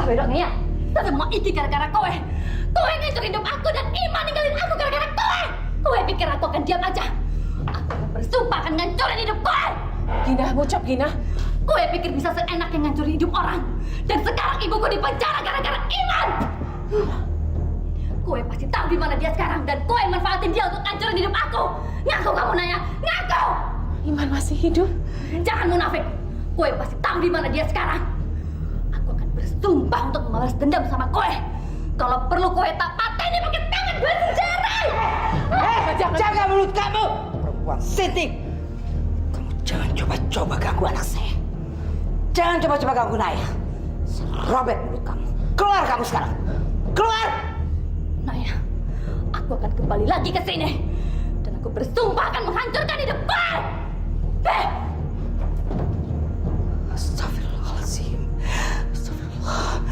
Bedongnya, tapi mau ini gara-gara kowe. Kowe ngancurin hidup aku dan Iman ninggalin aku gara-gara kowe. Kowe pikir aku akan diam aja? Aku akan bersumpah akan ngancurin hidup kowe. Gina, ngucap Gina. Kowe pikir bisa seenaknya ngancurin hidup orang? Dan sekarang ibuku di penjara gara-gara Iman. Kowe pasti tahu di mana dia sekarang dan kowe manfaatin dia untuk ngancurin hidup aku. Ngaku kamu Naya, ngaku. Iman masih hidup. Jangan munafik. Kowe pasti tahu di mana dia sekarang. Bersumpah untuk membalas dendam sama kowe. Kalau perlu kowe tak pateni pakai tangan gue sendiri. Jaga mulut kamu, perempuan Siti. Kamu jangan coba-coba ganggu anak saya. Jangan coba-coba ganggu Naya. Robek mulut kamu. Keluar kamu sekarang. Keluar. Naya, aku akan kembali lagi ke sini dan aku bersumpah akan menghancurkan hidup kowe. Astagfirullahaladzim. Astagfirullah.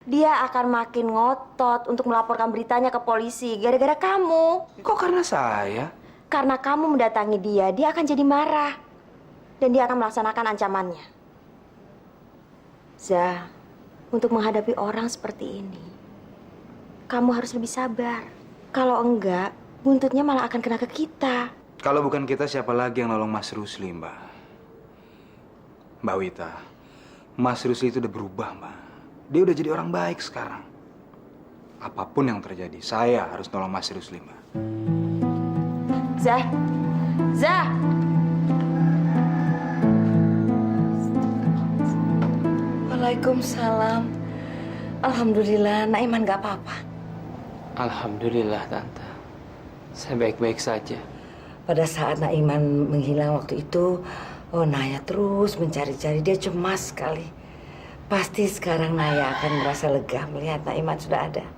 Dia akan makin ngotot untuk melaporkan beritanya ke polisi gara-gara kamu. Kok karena saya? Karena kamu mendatangi dia, dia akan jadi marah. Dan dia akan melaksanakan ancamannya. Zah, untuk menghadapi orang seperti ini, kamu harus lebih sabar. Kalau enggak, buntutnya malah akan kena ke kita. Kalau bukan kita, siapa lagi yang nolong Mas Rusli, Mbak? Mbak Wita, Mas Rusli itu udah berubah, Mbak. Dia udah jadi orang baik sekarang. Apapun yang terjadi, saya harus nolong Mas Rusli, Mbak. Zah, Zah. Waalaikumsalam. Alhamdulillah, Naiman gak apa-apa. Alhamdulillah, Tante. Saya baik-baik saja. Pada saat Naiman menghilang waktu itu, Naya terus mencari-cari. Dia cemas sekali. Pasti sekarang Naya akan merasa lega melihat Naiman sudah ada.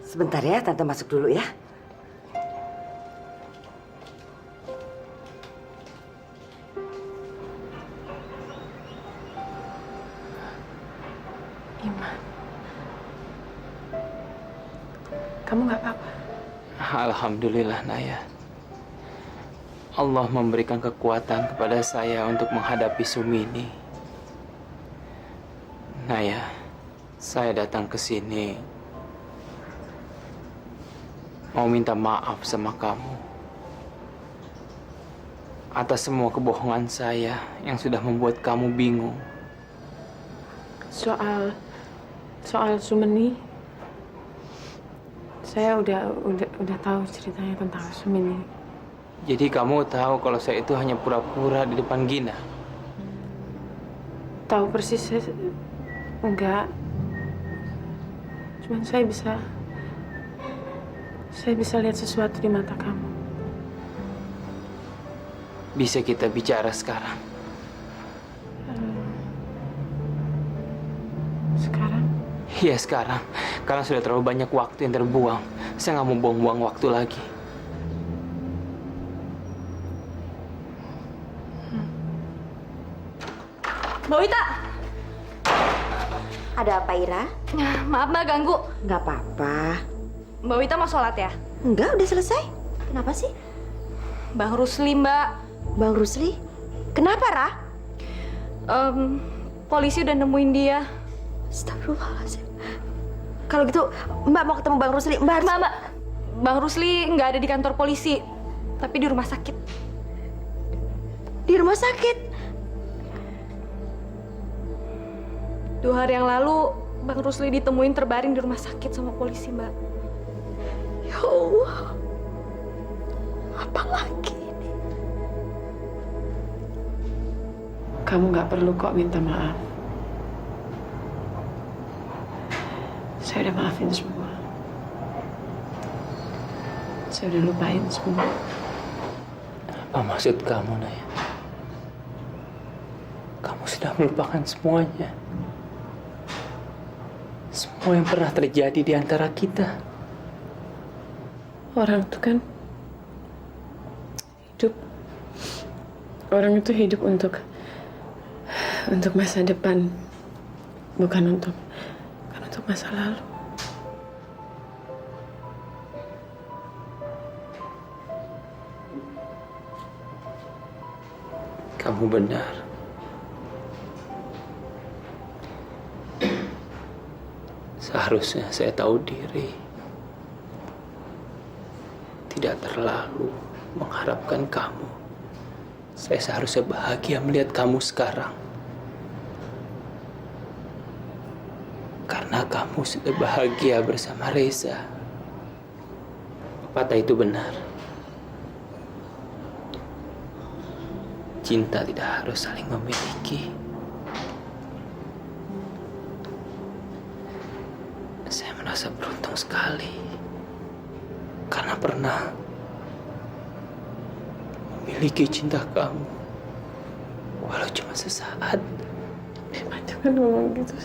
Sebentar ya, Tante masuk dulu ya. Iman. Kamu nggak apa-apa? Alhamdulillah, Naya. Allah memberikan kekuatan kepada saya untuk menghadapi Sumini. Naya, saya datang ke sini mau minta maaf sama kamu atas semua kebohongan saya yang sudah membuat kamu bingung. Soal Sumeni, saya udah tahu ceritanya tentang Sumeni. Jadi kamu tahu kalau saya itu hanya pura-pura di depan Gina? Tahu persis enggak? Cuman saya bisa lihat sesuatu di mata kamu. Bisa kita bicara sekarang? Sekarang? Iya sekarang, karena sudah terlalu banyak waktu yang terbuang. Saya nggak mau buang-buang waktu lagi. Mbak Wita! Ada apa, Ira? Maaf Mbak ganggu. Nggak apa-apa. Mbak Wita mau sholat ya? Enggak, udah selesai. Kenapa sih? Bang Rusli Mbak. Bang Rusli? Kenapa, Ra? Polisi udah nemuin dia. Astagfirullahaladzim. Kalau gitu, Mbak mau ketemu Bang Rusli. Mbak harus... Mbak. Bang Rusli nggak ada di kantor polisi, tapi di rumah sakit. Di rumah sakit? 2 hari yang lalu, Bang Rusli ditemuin terbaring di rumah sakit sama polisi, Mbak. Ya Allah. Apa lagi ini? Kamu nggak perlu kok minta maaf. Saya udah maafin semua. Saya udah lupain semua. Apa maksud kamu, Naya? Kamu sudah melupakan semuanya. Semua yang pernah terjadi di antara kita. Orang itu kan hidup. Orang itu hidup untuk masa depan, bukan untuk masa lalu. Kamu benar. Seharusnya saya tahu diri. Tidak terlalu mengharapkan kamu. Saya seharusnya bahagia melihat kamu sekarang. Karena kamu sudah bahagia bersama Reza. Pepatah itu benar. Cinta tidak harus saling memiliki. Saya merasa beruntung sekali karena pernah memiliki cinta kamu, walau cuma sesaat. Jangan ngomong gitu.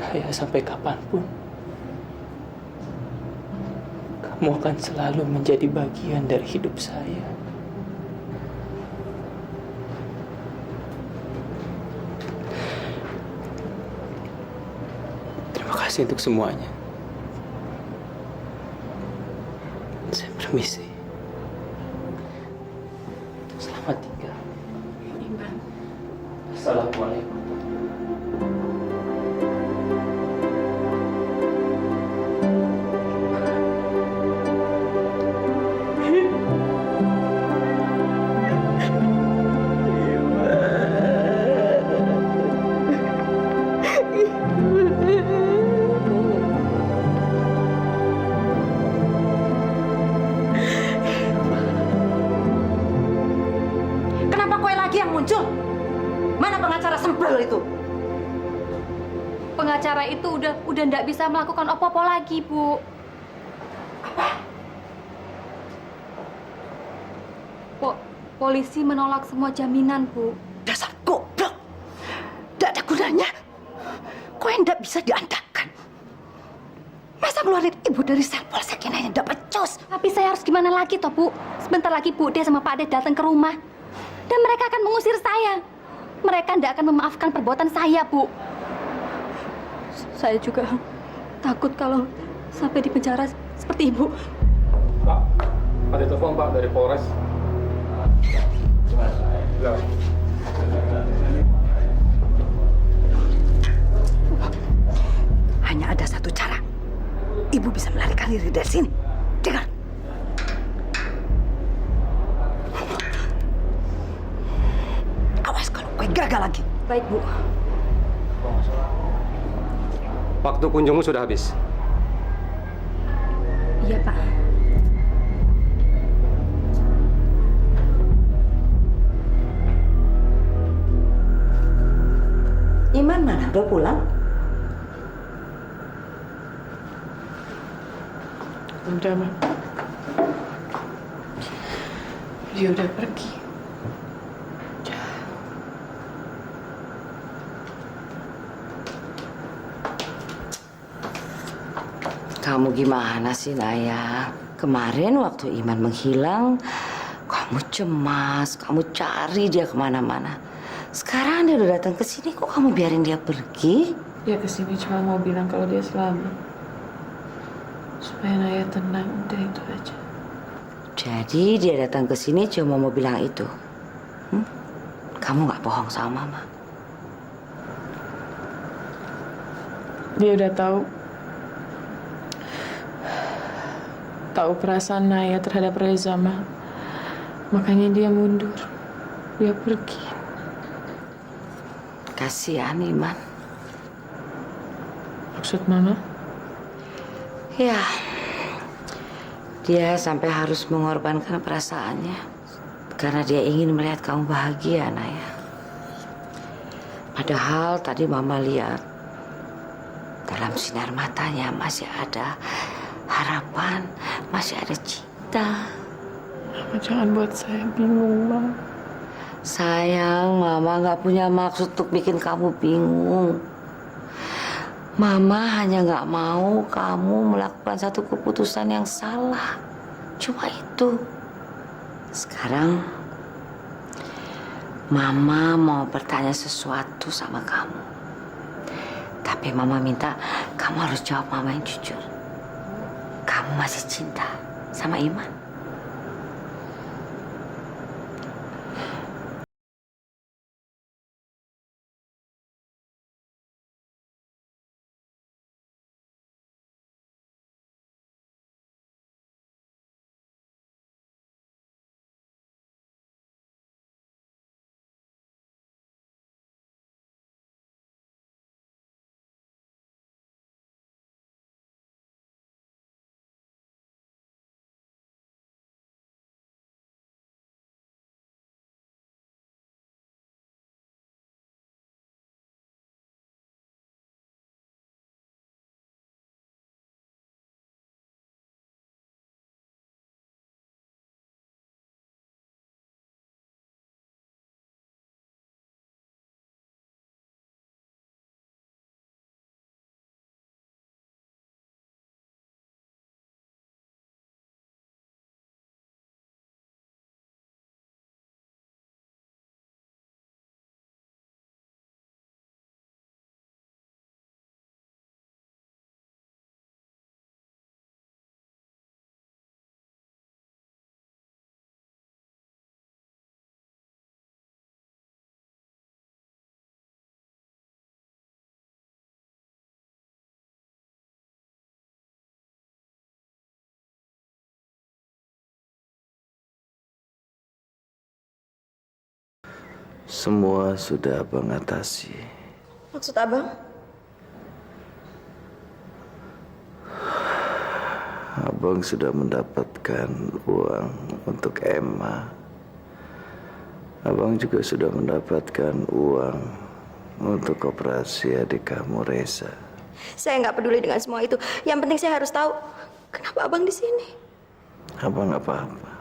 Saya sampai kapanpun kamu akan selalu menjadi bagian dari hidup saya. Terima kasih untuk semuanya. Saya permisi. Selamat tinggal. Iman. Assalamualaikum. Kenapa kowe lagi yang muncul? Mana pengacara sempel itu? Pengacara itu udah nggak bisa melakukan apa-apa lagi, Bu. Polisi menolak semua jaminan, Bu. Dasar goblok. Tidak ada gunanya. Kowe ndak bisa diandalkan. ngeluarin ibu dari sel polsek ini hanya dapat cus. Tapi saya harus gimana lagi toh, Bu? Sebentar lagi Bu De sama Pak De datang ke rumah. Dan mereka akan mengusir saya. Mereka tidak akan memaafkan perbuatan saya, Bu. Saya juga takut kalau sampai di penjara seperti Ibu. Pak, ada telepon Pak dari Polres. Loh. Hanya ada satu cara. Ibu bisa melarikan diri dari sini. Dengar. Awas kalau kau gagal lagi. Baik, Bu. Waktu kunjungmu sudah habis. Iya, Pak. Iman mana? Udah pulang? Udah, Ma. Dia udah pergi. Kamu gimana sih, Naya? Kemarin waktu Iman menghilang, kamu cemas, kamu cari dia kemana-mana. Sekarang dia udah datang ke sini, kok kamu biarin dia pergi? Dia kesini cuma mau bilang kalau dia selamat. Supaya Naya tenang, udah itu aja. Jadi dia datang ke sini cuma mau bilang itu. Kamu nggak bohong sama Mama. Dia udah tahu perasaan Naya terhadap Reza, Ma. Makanya dia mundur. Dia pergi. Kasihan Iman. Maksud Mama? Ya, dia sampai harus mengorbankan perasaannya karena dia ingin melihat kamu bahagia, Naya. Padahal tadi Mama lihat dalam sinar matanya masih ada harapan, masih ada cinta. Mama jangan buat saya bingung, Ma. Sayang, Mama nggak punya maksud untuk bikin kamu bingung. Mama hanya nggak mau kamu melakukan satu keputusan yang salah. Cuma itu. Sekarang, Mama mau bertanya sesuatu sama kamu. Tapi Mama minta kamu harus jawab Mama yang jujur. Kamu masih cinta sama Iman? Semua sudah Abang atasi. Maksud Abang? Abang sudah mendapatkan uang untuk Emma. Abang juga sudah mendapatkan uang untuk operasi adik kamu Reza. Saya nggak peduli dengan semua itu. Yang penting saya harus tahu kenapa Abang di sini. Abang nggak apa-apa.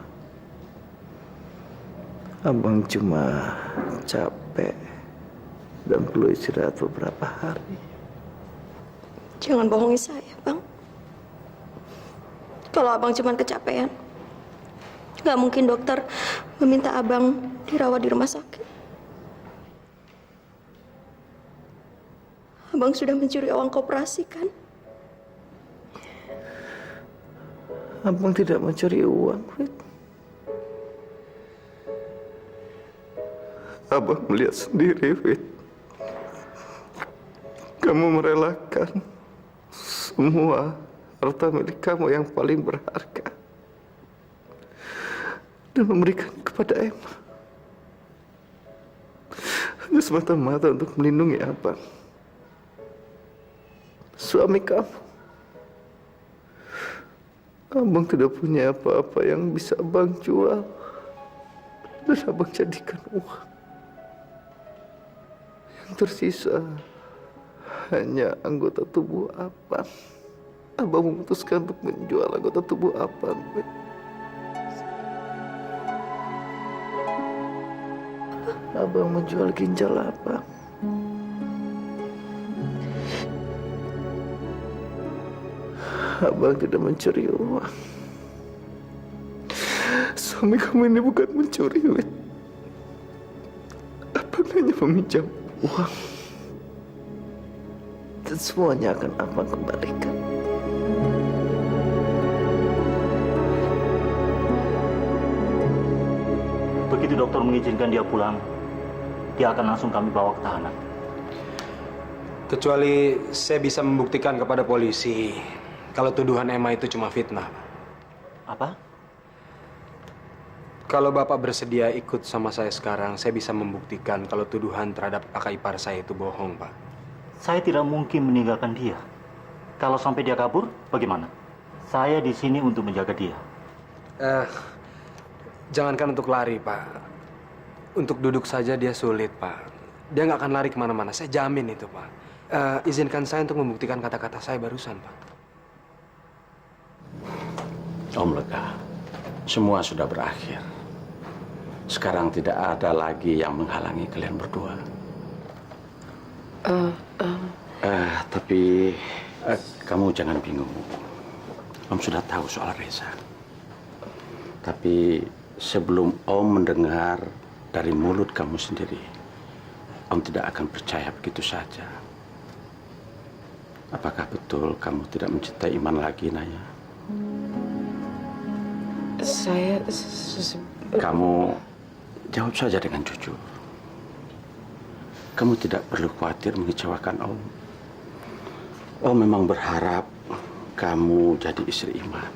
Abang cuma capek dan perlu istirahat beberapa hari. Jangan bohongi saya, Bang. Kalau abang cuma kecapean, nggak mungkin dokter meminta abang dirawat di rumah sakit. Abang sudah mencuri uang koperasi, kan? Abang tidak mencuri uang, Wit. Abang melihat sendiri, Wit. Kamu merelakan semua harta milik kamu yang paling berharga dan memberikan kepada Emma. Hanya semata-mata untuk melindungi abang, suami kamu. Abang tidak punya apa-apa yang bisa abang jual dan abang jadikan uang. Yang tersisa hanya anggota tubuh abang. Abang memutuskan untuk menjual anggota tubuh abang. Abang menjual ginjal abang. Abang tidak mencuri uang. Suami kamu ini bukan mencuri, Wit. Abang hanya meminjam uang. Dan semuanya akan abang kembalikan. Begitu dokter mengizinkan dia pulang, dia akan langsung kami bawa ke tahanan. Kecuali saya bisa membuktikan kepada polisi kalau tuduhan Emma itu cuma fitnah. Apa? Kalau Bapak bersedia ikut sama saya sekarang, saya bisa membuktikan kalau tuduhan terhadap kakak ipar saya itu bohong, Pak. Saya tidak mungkin meninggalkan dia. Kalau sampai dia kabur, bagaimana? Saya di sini untuk menjaga dia. Jangankan untuk lari, Pak. Untuk duduk saja dia sulit, Pak. Dia nggak akan lari kemana-mana, saya jamin itu, Pak. Izinkan saya untuk membuktikan kata-kata saya barusan, Pak. Om lega, semua sudah berakhir. Sekarang tidak ada lagi yang menghalangi kalian berdua. Tapi kamu jangan bingung. Om sudah tahu soal Reza. Tapi sebelum Om mendengar dari mulut kamu sendiri, Om tidak akan percaya begitu saja. Apakah betul kamu tidak mencintai Iman lagi, Naya? Kamu jawab saja dengan jujur. Kamu tidak perlu khawatir mengecewakan Om. Om memang berharap kamu jadi istri Iman,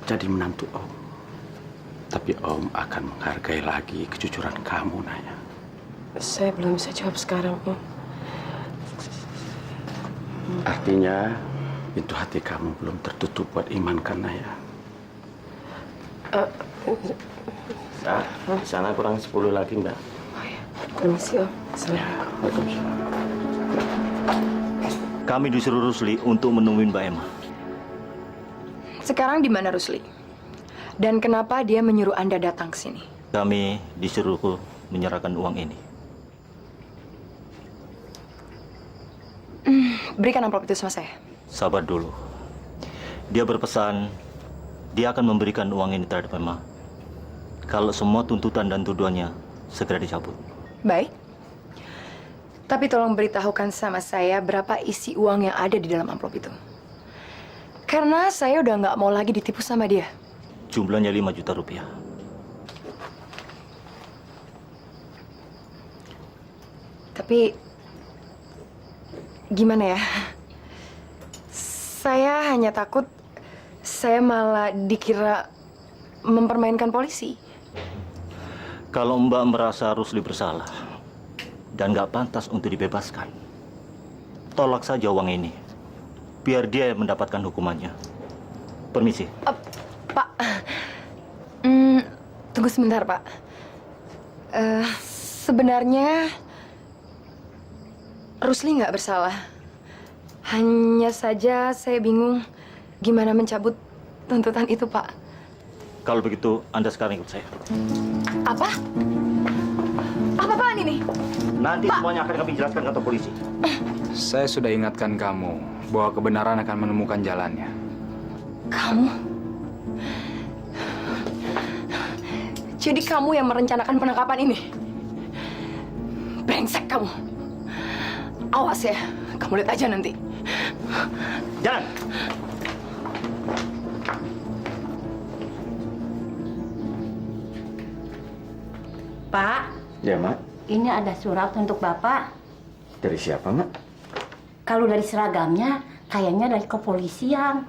jadi menantu Om. Tapi Om akan menghargai lagi kejujuran kamu, Naya. Saya belum bisa jawab sekarang, Om. Artinya, pintu hati kamu belum tertutup buat Iman, kan, Naya? Di sana kurang 10 lagi, Mbak. Permisi, Om. Assalamualaikum. Waalaikumsalam. Kami disuruh Rusli untuk menemuin Mbak Emma. Sekarang di mana Rusli? Dan kenapa dia menyuruh Anda datang ke sini? Kami disuruh menyerahkan uang ini. Berikan amplop itu sama saya. Sabar dulu. Dia berpesan, dia akan memberikan uang ini terhadap Emma kalau semua tuntutan dan tuduhannya segera dicabut. Baik. Tapi tolong beritahukan sama saya berapa isi uang yang ada di dalam amplop itu. Karena saya udah nggak mau lagi ditipu sama dia. Jumlahnya 5 juta rupiah. Tapi gimana ya? Saya hanya takut saya malah dikira mempermainkan polisi. Kalau Mbak merasa Rusli bersalah dan nggak pantas untuk dibebaskan, tolak saja uang ini. Biar dia yang mendapatkan hukumannya. Permisi. Pak, tunggu sebentar, Pak. Sebenarnya Rusli nggak bersalah. Hanya saja saya bingung gimana mencabut tuntutan itu, Pak. Kalau begitu, Anda sekarang ikut saya. Apa? Apa-apaan ini? Nanti semuanya akan kami jelaskan ke kantor polisi. Saya sudah ingatkan kamu bahwa kebenaran akan menemukan jalannya. Kamu? Jadi kamu yang merencanakan penangkapan ini? Brengsek kamu. Awas ya, kamu lihat aja nanti. Jalan! Pak, Ya, Mak. ini ada surat untuk Bapak. Dari siapa, Mak? Kalau dari seragamnya, kayaknya dari kepolisian.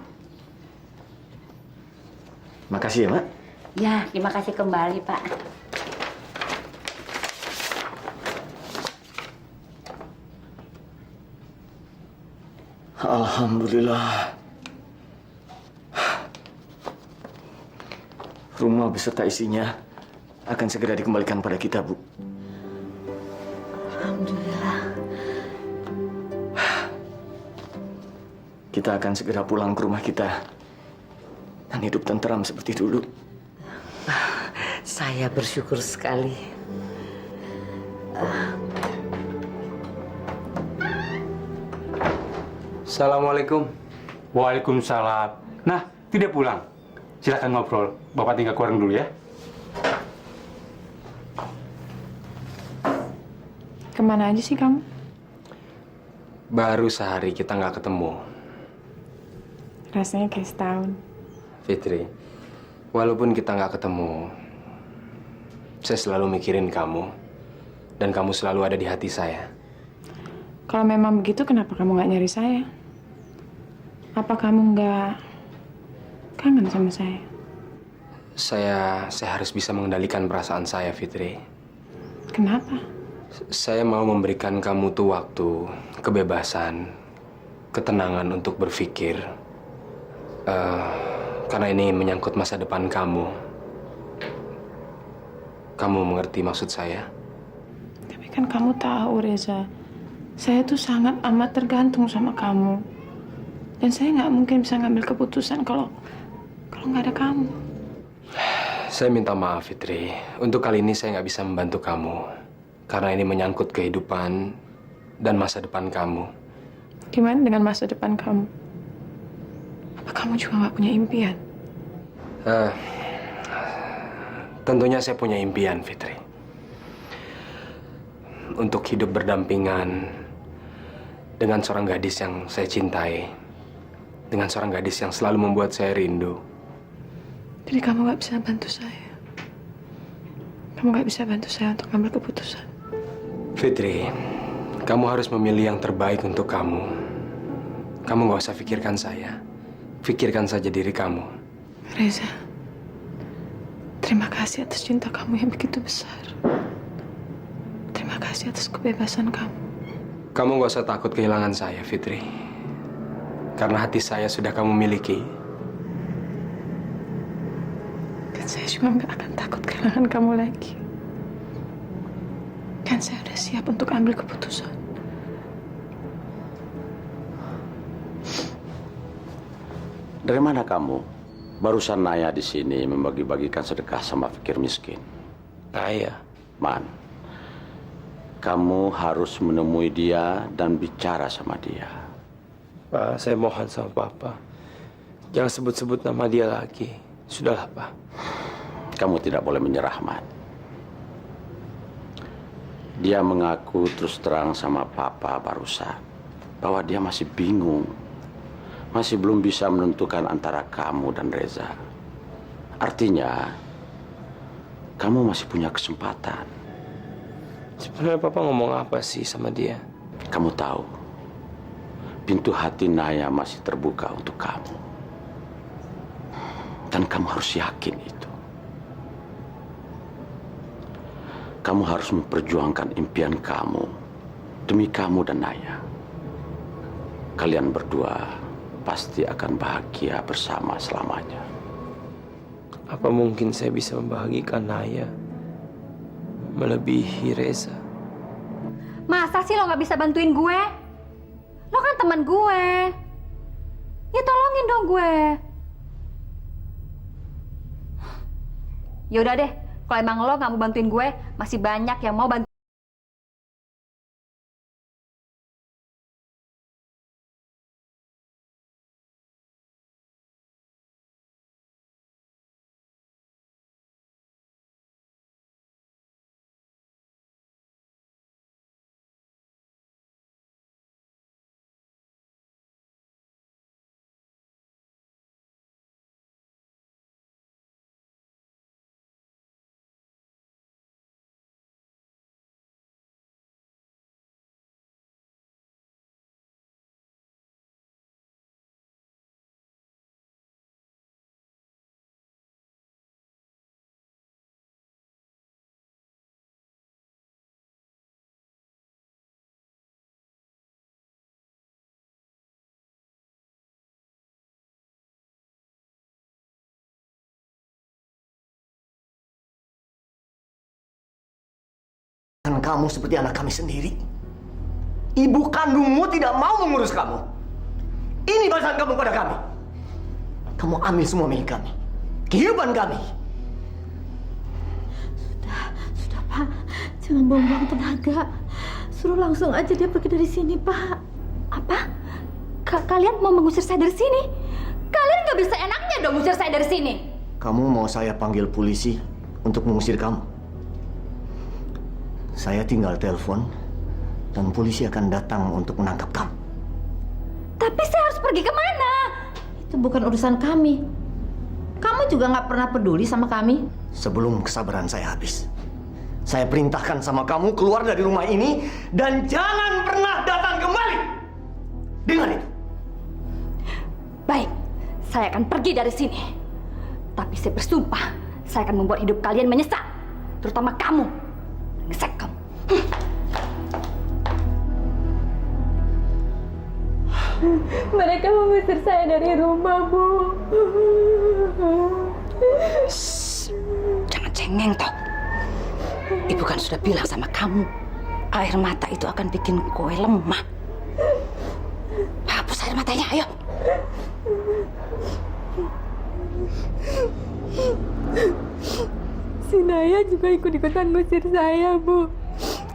Makasih ya, Mak. Ya, terima kasih kembali, Pak. Alhamdulillah. Rumah beserta isinya akan segera dikembalikan pada kita, Bu. Alhamdulillah. Kita akan segera pulang ke rumah kita dan hidup tenteram seperti dulu. Saya bersyukur sekali. Assalamualaikum. Waalaikumsalam. Nah, tidak pulang. Silakan ngobrol. Bapak tinggal keluar dulu ya. Kemana aja sih kamu? Baru sehari kita nggak ketemu. Rasanya kayak setahun. Fitri, walaupun kita nggak ketemu, saya selalu mikirin kamu. Dan kamu selalu ada di hati saya. Kalau memang begitu, kenapa kamu nggak nyari saya? Apa kamu nggak kangen sama saya? Saya harus bisa mengendalikan perasaan saya, Fitri. Kenapa? Saya mau memberikan kamu tuh waktu, kebebasan, ketenangan untuk berpikir. Karena ini menyangkut masa depan kamu. Kamu mengerti maksud saya? Tapi kan kamu tahu, Reza, saya tuh sangat amat tergantung sama kamu. Dan saya nggak mungkin bisa ngambil keputusan kalau nggak ada kamu. Saya minta maaf, Fitri. Untuk kali ini saya nggak bisa membantu kamu. Karena ini menyangkut kehidupan dan masa depan kamu. Gimana dengan masa depan kamu? Apa kamu juga nggak punya impian? Tentunya saya punya impian, Fitri. Untuk hidup berdampingan dengan seorang gadis yang saya cintai. Dengan seorang gadis yang selalu membuat saya rindu. Jadi kamu nggak bisa bantu saya. Kamu nggak bisa bantu saya untuk ambil keputusan. Fitri, kamu harus memilih yang terbaik untuk kamu. Kamu nggak usah pikirkan saya. Pikirkan saja diri kamu. Reza, terima kasih atas cinta kamu yang begitu besar. Terima kasih atas kebebasan kamu. Kamu nggak usah takut kehilangan saya, Fitri. Karena hati saya sudah kamu miliki. Dan saya juga nggak akan takut kehilangan kamu lagi. Kan saya udah siap untuk ambil keputusan. Dari mana kamu? Barusan Naya di sini membagi-bagikan sedekah sama fakir miskin. Naya? Man, kamu harus menemui dia dan bicara sama dia. Pak, saya mohon sama Papa. Jangan sebut-sebut nama dia lagi. Sudahlah, Pak. Kamu tidak boleh menyerah, Man. Dia mengaku terus terang sama Papa barusan bahwa dia masih bingung. Masih belum bisa menentukan antara kamu dan Reza. Artinya, kamu masih punya kesempatan. Sebenarnya Papa ngomong apa sih sama dia? Kamu tahu, pintu hati Naya masih terbuka untuk kamu. Dan kamu harus yakin itu. Kamu harus memperjuangkan impian kamu demi kamu dan Naya. Kalian berdua pasti akan bahagia bersama selamanya. Apa mungkin saya bisa membahagikan Naya melebihi Reza? Masa sih lo nggak bisa bantuin gue? Lo kan teman gue. Ya tolongin dong gue. Ya udah deh, kalau emang lo nggak mau bantuin gue, masih banyak yang mau bantuin. Dan kamu seperti anak kami sendiri. Ibu kandungmu tidak mau mengurus kamu. Ini balasan kamu pada kami. Kamu ambil semua milik kami. Kehidupan kami. Sudah Pak, jangan buang-buang tenaga. Suruh langsung aja dia pergi dari sini, Pak. Apa? Kalian mau mengusir saya dari sini? Kalian nggak bisa enaknya dong mengusir saya dari sini. Kamu mau saya panggil polisi untuk mengusir kamu? Saya tinggal telepon dan polisi akan datang untuk menangkap kamu. Tapi saya harus pergi kemana? Itu bukan urusan kami. Kamu juga nggak pernah peduli sama kami. Sebelum kesabaran saya habis, saya perintahkan sama kamu keluar dari rumah ini dan jangan pernah datang kembali. Dengar itu. Baik, saya akan pergi dari sini. Tapi saya bersumpah, saya akan membuat hidup kalian menyesal. Terutama kamu. Menyesal kamu. Mereka mengusir saya dari rumah, Bu. Jangan cengeng toh. Ibu kan sudah bilang sama kamu, air mata itu akan bikin kowe lemah. Hapus air matanya, ayo. Si Naya juga ikut-ikutan ngusir saya, Bu.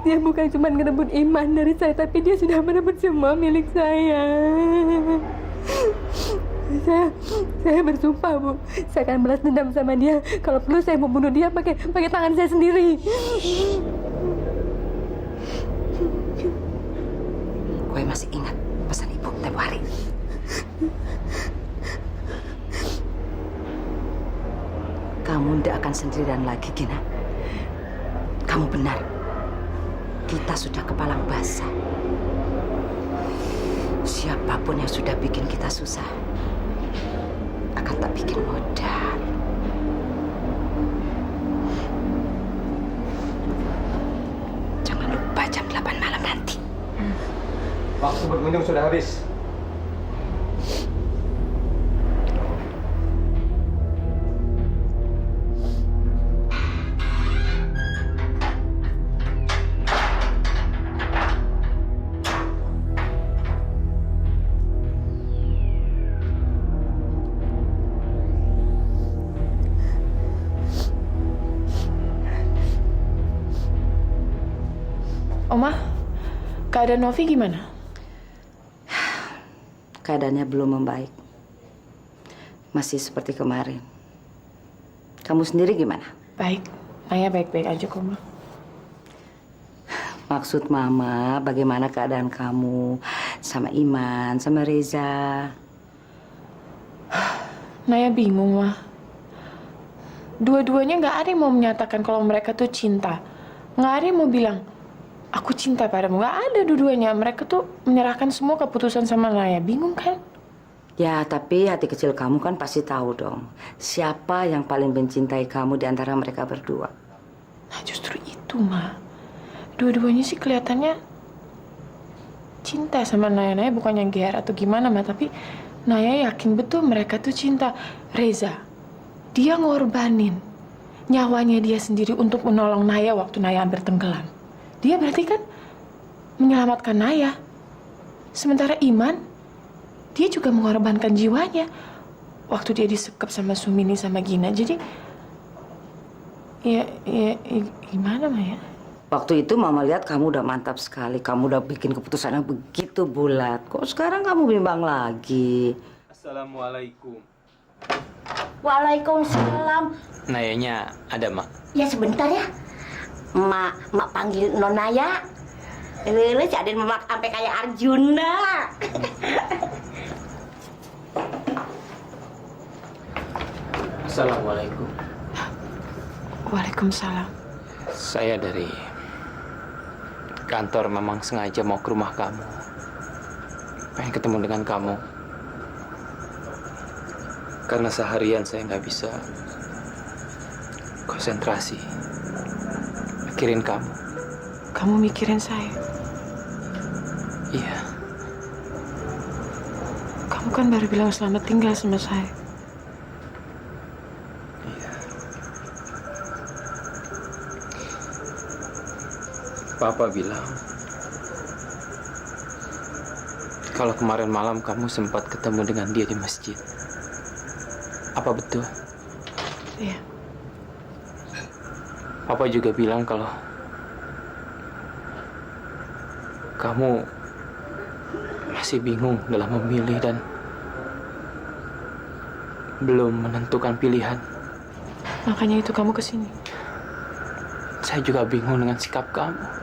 Dia bukan cuma ngerebut iman dari saya, tapi dia sudah merebut semua milik saya. Saya bersumpah, Bu. Saya akan balas dendam sama dia. Kalau perlu saya mau bunuh dia pakai tangan saya sendiri. Kowe masih ingat pesan ibu tempo hari? Kamu tidak akan sendirian lagi, Gina. Kamu benar. Kita sudah kepalang basah. Siapapun yang sudah bikin kita susah, akan tak bikin modal. Jangan lupa jam 8 malam nanti. Waktu berkunjung sudah habis. Oma, keadaan Novi gimana? Keadaannya belum membaik. Masih seperti kemarin. Kamu sendiri gimana? Baik, Naya baik-baik aja kok, Ma. Maksud Mama, bagaimana keadaan kamu sama Iman, sama Reza? Naya bingung, Ma. Dua-duanya nggak ada yang mau menyatakan kalau mereka tuh cinta. Nggak ada yang mau bilang, aku cinta padamu. Nggak ada dua-duanya. Mereka tuh menyerahkan semua keputusan sama Naya. Bingung kan? Ya, tapi hati kecil kamu kan pasti tahu dong. Siapa yang paling mencintai kamu di antara mereka berdua? Nah, justru itu, Ma. Dua-duanya sih kelihatannya cinta sama Naya. Naya bukannya GR atau gimana, Ma. Tapi Naya yakin betul mereka tuh cinta. Reza, dia ngorbanin nyawanya dia sendiri untuk menolong Naya waktu Naya hampir tenggelam. Dia berarti kan menyelamatkan Naya. Sementara Iman, dia juga mengorbankan jiwanya waktu dia disekap sama Sumini sama Gina. Jadi, ya gimana, Maya? Waktu itu Mama lihat kamu udah mantap sekali. Kamu udah bikin keputusan yang begitu bulat. Kok sekarang kamu bimbang lagi? Assalamualaikum. Waalaikumsalam. Nayanya ada, Mak? Ya sebentar ya. Mak panggil Nonaya. Lele jadi memak sampai kayak Arjuna. Assalamualaikum. Waalaikumsalam. Saya dari kantor memang sengaja mau ke rumah kamu. Pengen ketemu dengan kamu. Karena seharian saya nggak bisa konsentrasi. Mikirin kamu. Kamu mikirin saya? Iya. Kamu kan baru bilang selamat tinggal sama saya. Papa bilang kalau kemarin malam kamu sempat ketemu dengan dia di masjid. Apa betul? Iya. Papa juga bilang kalau kamu masih bingung dalam memilih dan belum menentukan pilihan. Makanya itu kamu kesini. Saya juga bingung dengan sikap kamu.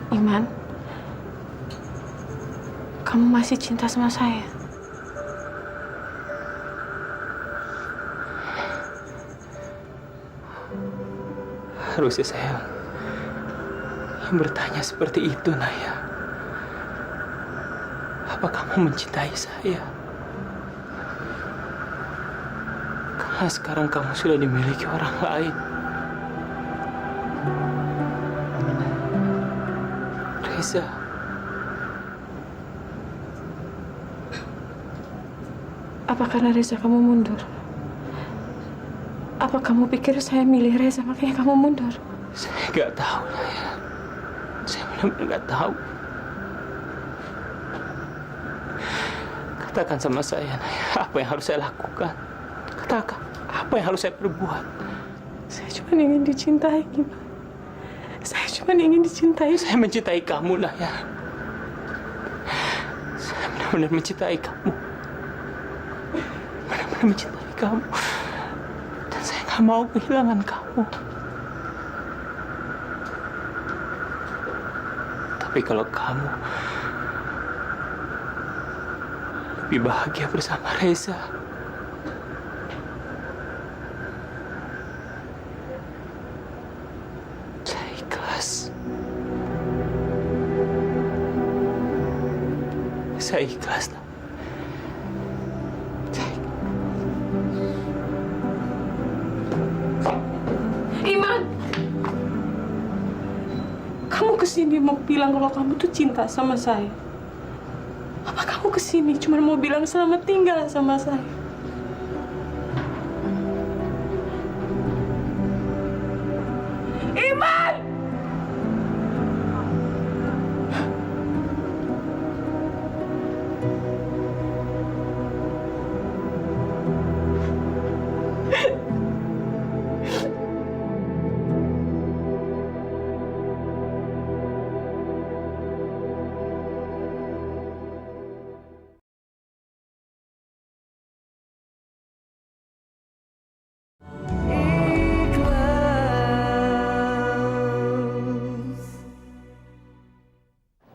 Iman, kamu masih cinta sama saya? Harusnya saya yang bertanya seperti itu, Naya. Apa kamu mencintai saya? Karena sekarang kamu sudah dimiliki orang lain. Reza. Apa karena Reza kamu mundur? Apa kamu pikir saya milih Reza makanya kamu mundur? Saya nggak tahu, Naya. Saya benar-benar nggak tahu. Katakan sama saya, Naya, apa yang harus saya lakukan? Katakan, apa yang harus saya perbuat? Saya cuma ingin dicintai, Iman. Saya cuma ingin dicintai. Saya mencintai kamu, Naya. Saya benar-benar mencintai kamu. Benar-benar mencintai kamu. Dan saya nggak mau kehilangan kamu. Tapi kalau kamu lebih bahagia bersama Reza, saya ikhlas. Saya ikhlas. Iman, kamu kesini mau bilang kalau kamu tuh cinta sama saya? Apa kamu kesini cuma mau bilang selamat tinggal sama saya? Iman!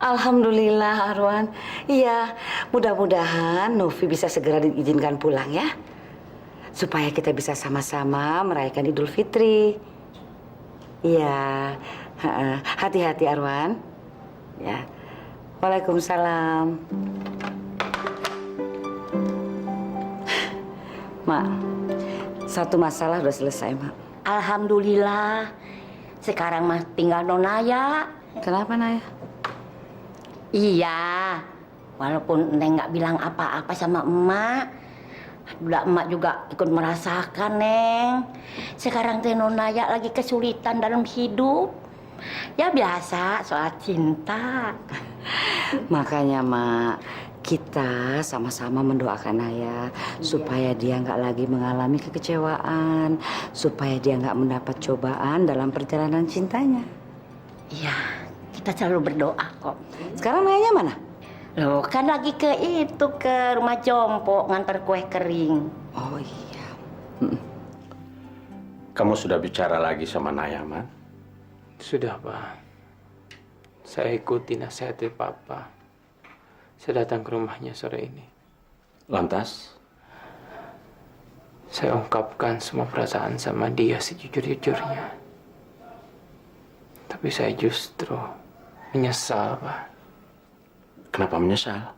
Alhamdulillah, Arwan. Iya, mudah-mudahan Novi bisa segera diizinkan pulang ya. Supaya kita bisa sama-sama merayakan Idul Fitri. Iya, hati-hati Arwan. Ya, Waalaikumsalam. Mak, satu masalah udah selesai, Mak. Alhamdulillah. Sekarang mah tinggal Nonaya. Kenapa, Naya? Iya, walaupun Neng nggak bilang apa-apa sama emak, udah emak juga ikut merasakan, Neng. Sekarang teh Nonaya lagi kesulitan dalam hidup. Ya biasa, soal cinta. Makanya, Mak, kita sama-sama mendoakan Naya supaya dia nggak lagi mengalami kekecewaan, supaya dia nggak mendapat cobaan dalam perjalanan cintanya. Iya, kita selalu berdoa kok. Sekarang Nayanya mana? Loh, kan lagi ke rumah Jompo ngantar kue kering. Oh iya. Kamu sudah bicara lagi sama Naya, Man? Sudah, Pak. Saya ikuti nasihat dari Papa. Saya datang ke rumahnya sore ini. Lantas? Saya ungkapkan semua perasaan sama dia sejujur-jujurnya. Tapi saya justru menyesal, Pak. Kenapa menyesal?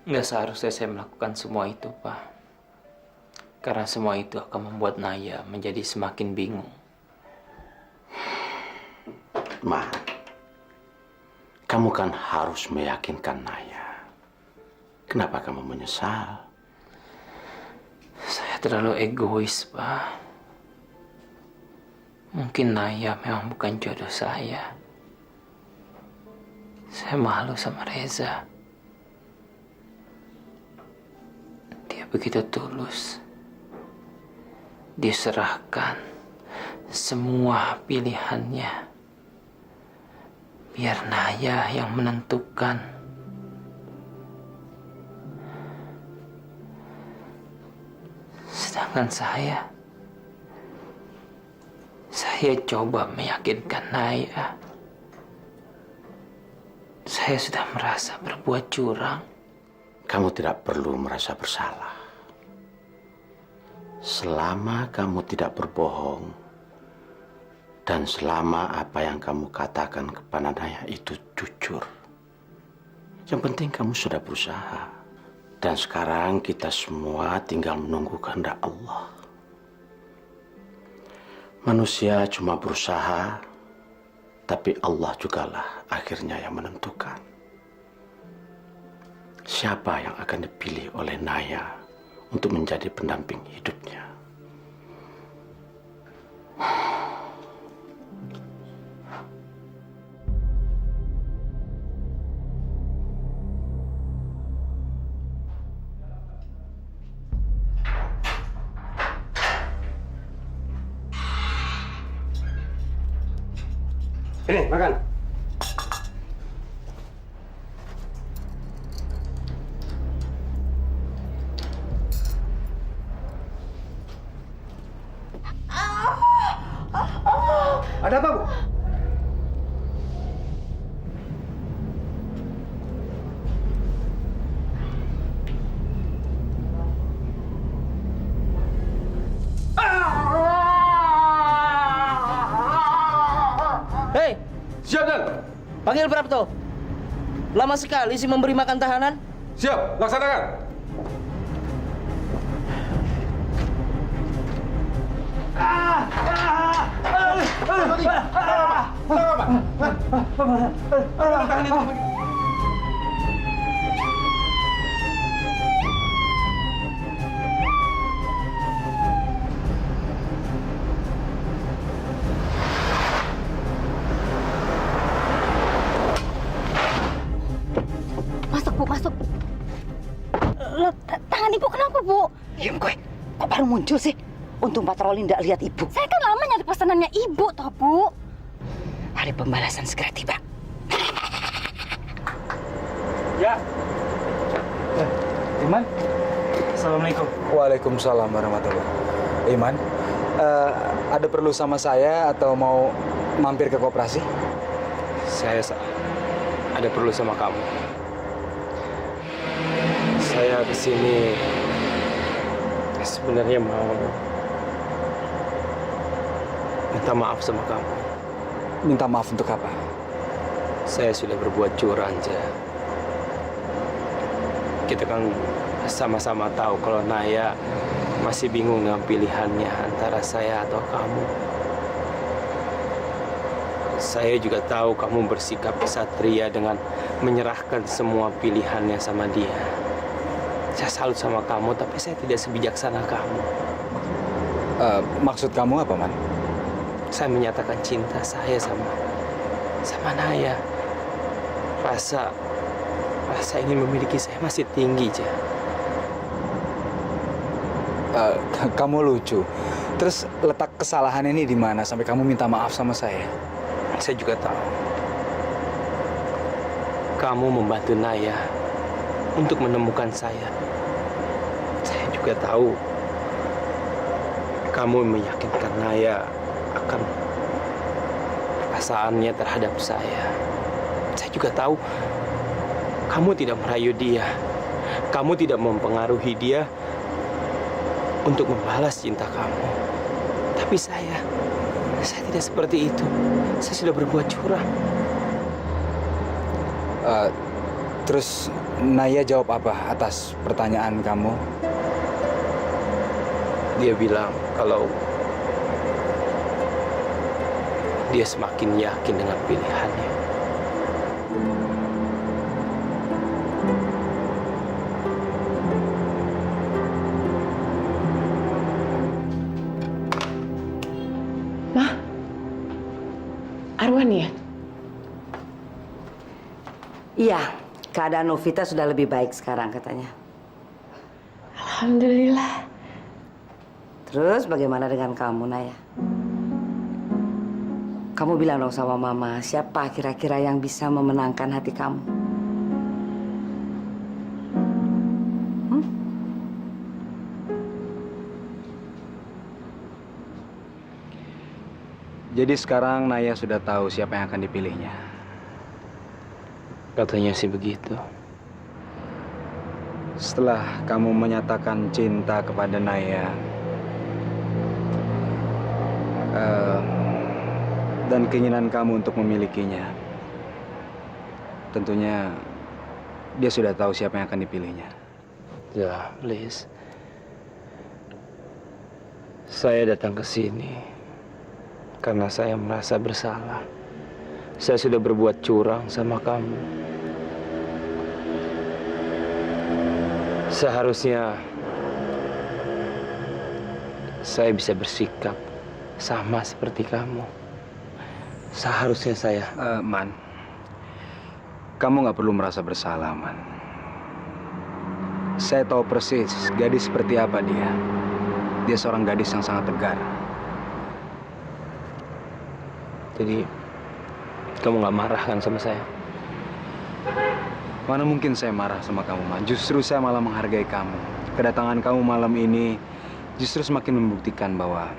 Nggak seharusnya saya melakukan semua itu, Pak. Karena semua itu akan membuat Naya menjadi semakin bingung. Ma, kamu kan harus meyakinkan Naya. Kenapa kamu menyesal? terlalu egois, Pak. Mungkin Naya memang bukan jodoh saya. Saya malu sama Reza. Dia begitu tulus. Dia serahkan semua pilihannya. Biar Naya yang menentukan. Sedangkan saya coba meyakinkan Naya. Saya sudah merasa berbuat curang. Kamu tidak perlu merasa bersalah. Selama kamu tidak berbohong, dan selama apa yang kamu katakan kepada Naya itu jujur. Yang penting kamu sudah berusaha. Dan sekarang kita semua tinggal menunggu kehendak Allah. Manusia cuma berusaha, tapi Allah jugalah akhirnya yang menentukan. Siapa yang akan dipilih oleh Naya untuk menjadi pendamping hidupnya? Ini, makan. Ada apa, Bu? Hei, siap, Dan. Panggil Prapto. Lama sekali sih memberi makan tahanan. Siap, laksanakan. Masuk, Bu, masuk. Tangan Ibu kenapa, Bu? Diam gue. Kok baru muncul sih? Untung patroli tidak lihat Ibu. Saya kan lama nyari pesanannya Ibu, toh, Bu. Hari pembalasan segera tiba. Ya. Iman? Assalamualaikum. Waalaikumsalam warahmatullahi. Iman, ada perlu sama saya atau mau mampir ke koperasi? Saya ada perlu sama kamu. Saya kesini sebenarnya mau minta maaf sama kamu. Minta maaf untuk apa? Saya sudah berbuat curang, Ja. Kita kan sama-sama tahu kalau Naya masih bingung dengan pilihannya antara saya atau kamu. Saya juga tahu kamu bersikap kesatria dengan menyerahkan semua pilihannya sama dia. Saya salut sama kamu, tapi saya tidak sebijaksana kamu. Maksud kamu apa, Man? Saya menyatakan cinta saya sama Naya. Rasa ingin memiliki saya masih tinggi, Ja. Kamu lucu. Terus letak kesalahan ini di mana sampai kamu minta maaf sama saya? Saya juga tahu. Kamu membantu Naya untuk menemukan saya. Saya juga tahu kamu meyakinkan Naya akan perasaannya terhadap saya. Saya juga tahu kamu tidak merayu dia. Kamu tidak mempengaruhi dia untuk membalas cinta kamu. Tapi saya tidak seperti itu. Saya sudah berbuat curang. Terus Naya jawab apa atas pertanyaan kamu? Dia bilang kalau dia semakin yakin dengan pilihannya. aman ya? Iya, keadaan Novita sudah lebih baik sekarang katanya. Alhamdulillah. Terus bagaimana dengan kamu, Naya? Kamu bilang dong sama Mama, siapa kira-kira yang bisa memenangkan hati kamu? Jadi sekarang Naya sudah tahu siapa yang akan dipilihnya. Katanya sih begitu. Setelah kamu menyatakan cinta kepada Naya, dan keinginan kamu untuk memilikinya, tentunya dia sudah tahu siapa yang akan dipilihnya. Ya, Liz. Saya datang ke sini karena saya merasa bersalah. Saya sudah berbuat curang sama kamu. Seharusnya saya bisa bersikap sama seperti kamu. Seharusnya saya... Man, kamu nggak perlu merasa bersalah, Man. Saya tahu persis gadis seperti apa dia. Dia seorang gadis yang sangat tegar. Jadi, kamu nggak marah kan sama saya? Mana mungkin saya marah sama kamu, Man. Justru saya malah menghargai kamu. Kedatangan kamu malam ini justru semakin membuktikan bahwa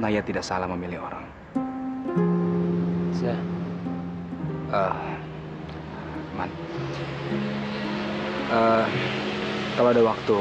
Naya tidak salah memilih orang. Man, kalau ada waktu,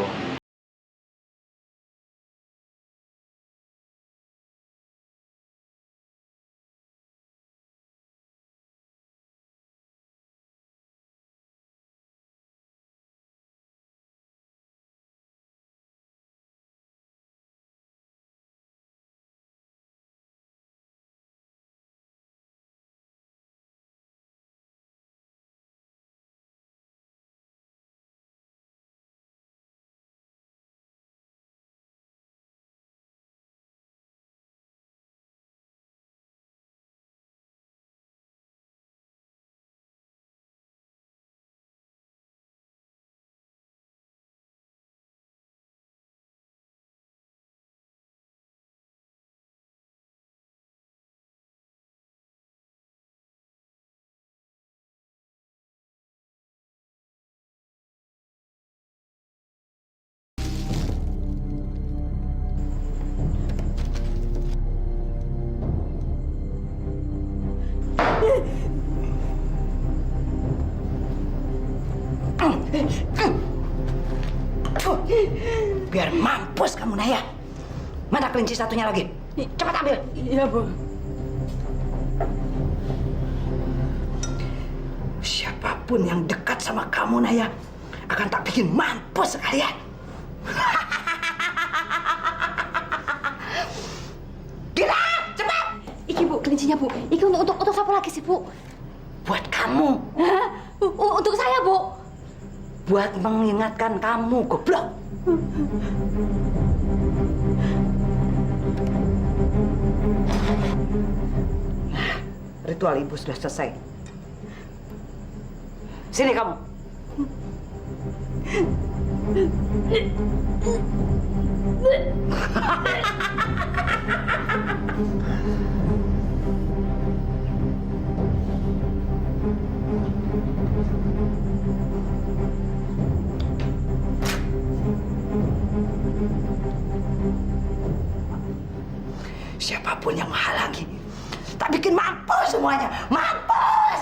biar mampus kamu, Naya. Mana kelinci satunya lagi? Cepat ambil. Iya, Bu. Siapapun yang dekat sama kamu, Naya, akan tak bikin mampus sekalian. Gila, cepat! Iki, Bu, kelincinya, Bu. Iki untuk siapa lagi sih, Bu? Buat kamu. Hah? Untuk saya, Bu. Buat mengingatkan kamu, goblok. Nah, ritual ibu sudah selesai. Sini kamu. Siapapun yang menghalangi, tak bikin mampus semuanya. Mampus!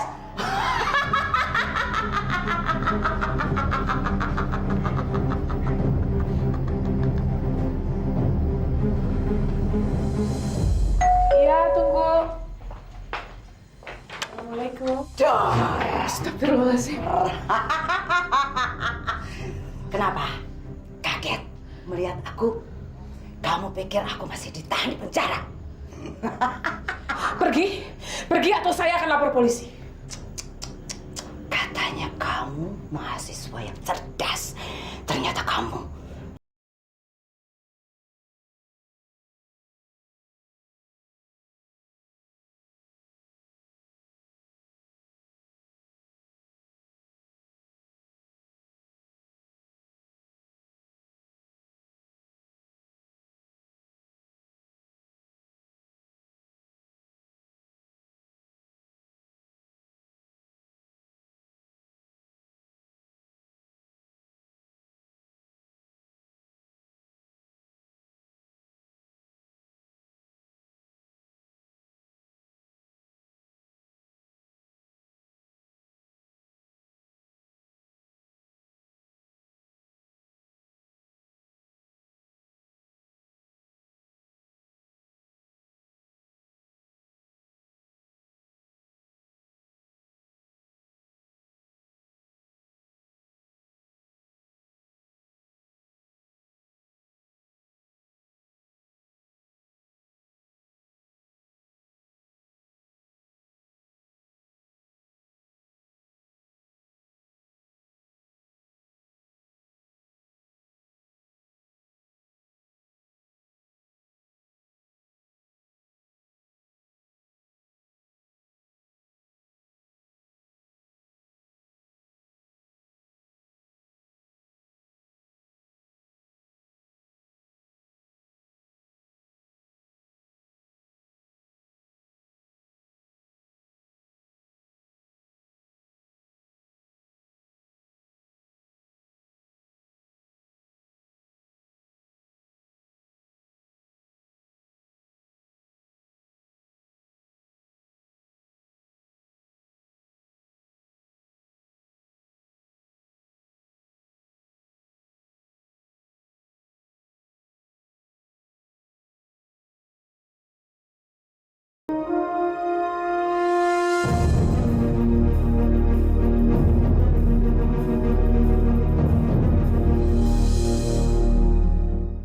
Iya, tunggu. Assalamualaikum. Astagfirullahaladzim. Kenapa? Kaget melihat aku? Kamu pikir aku masih ditahan di penjara? Pergi atau saya akan lapor polisi. Katanya kamu mahasiswa yang cerdas. Ternyata kamu